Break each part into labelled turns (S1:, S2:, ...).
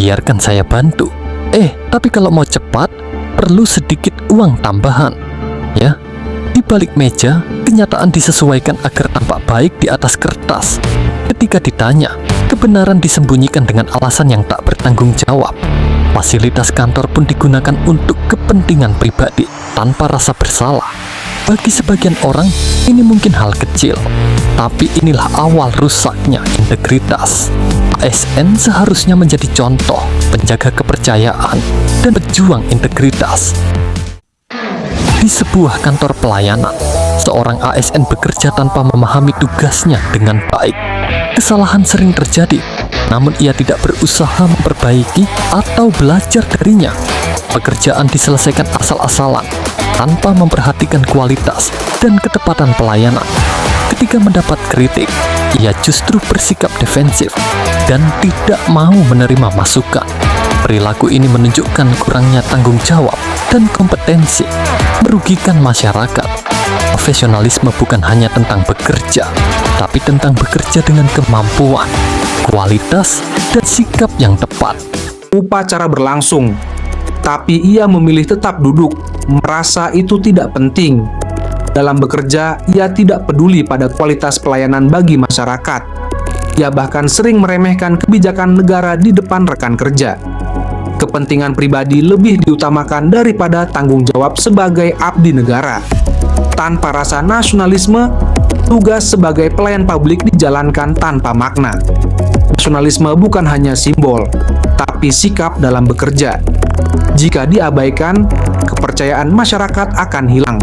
S1: biarkan saya bantu. Tapi kalau mau cepat, perlu sedikit uang tambahan. Ya, di balik meja, kenyataan disesuaikan agar tampak baik di atas kertas. Ketika ditanya, kebenaran disembunyikan dengan alasan yang tak bertanggung jawab. Fasilitas kantor pun digunakan untuk kepentingan pribadi tanpa rasa bersalah. Bagi sebagian orang, ini mungkin hal kecil, tapi inilah awal rusaknya integritas. ASN seharusnya menjadi contoh penjaga kepercayaan dan pejuang integritas. Di sebuah kantor pelayanan, seorang ASN bekerja tanpa memahami tugasnya dengan baik. Kesalahan sering terjadi, namun ia tidak berusaha memperbaiki atau belajar darinya. Pekerjaan diselesaikan asal-asalan, tanpa memperhatikan kualitas dan ketepatan pelayanan. Ketika mendapat kritik, ia justru bersikap defensif dan tidak mau menerima masukan. Perilaku ini menunjukkan kurangnya tanggung jawab dan kompetensi, merugikan masyarakat. Profesionalisme bukan hanya tentang bekerja, tapi tentang bekerja dengan kemampuan, kualitas, dan sikap yang tepat.
S2: Upacara berlangsung, tapi ia memilih tetap duduk, merasa itu tidak penting. Dalam bekerja, ia tidak peduli pada kualitas pelayanan bagi masyarakat. Ia bahkan sering meremehkan kebijakan negara di depan rekan kerja. Kepentingan pribadi lebih diutamakan daripada tanggung jawab sebagai abdi negara. Tanpa rasa nasionalisme, tugas sebagai pelayan publik dijalankan tanpa makna. Nasionalisme bukan hanya simbol, tapi sikap dalam bekerja. Jika diabaikan, kepercayaan masyarakat akan hilang.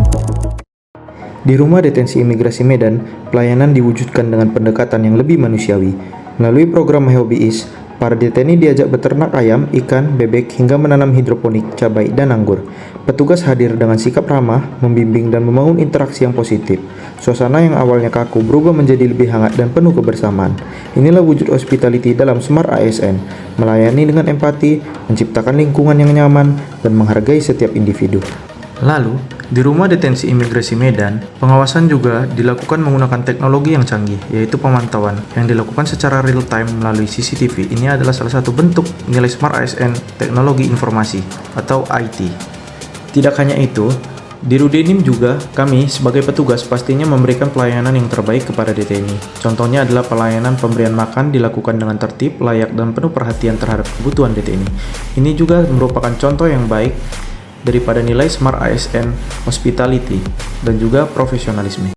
S3: Di Rumah Detensi Imigrasi Medan, pelayanan diwujudkan dengan pendekatan yang lebih manusiawi. Melalui program Hobiis, para deteni diajak beternak ayam, ikan, bebek, hingga menanam hidroponik, cabai, dan anggur. Petugas hadir dengan sikap ramah, membimbing dan membangun interaksi yang positif. Suasana yang awalnya kaku berubah menjadi lebih hangat dan penuh kebersamaan. Inilah wujud hospitality dalam Smart ASN, melayani dengan empati, menciptakan lingkungan yang nyaman, dan menghargai setiap individu. Lalu, di Rumah Detensi Imigrasi Medan, pengawasan juga dilakukan menggunakan teknologi yang canggih, yaitu pemantauan yang dilakukan secara real-time melalui CCTV. Ini adalah salah satu bentuk nilai Smart ASN Teknologi Informasi atau IT. Tidak hanya itu, di Rudenim juga kami sebagai petugas pastinya memberikan pelayanan yang terbaik kepada deteni. Contohnya adalah pelayanan pemberian makan dilakukan dengan tertib, layak, dan penuh perhatian terhadap kebutuhan deteni. Ini juga merupakan contoh yang baik daripada nilai Smart ASN Hospitality dan juga profesionalisme.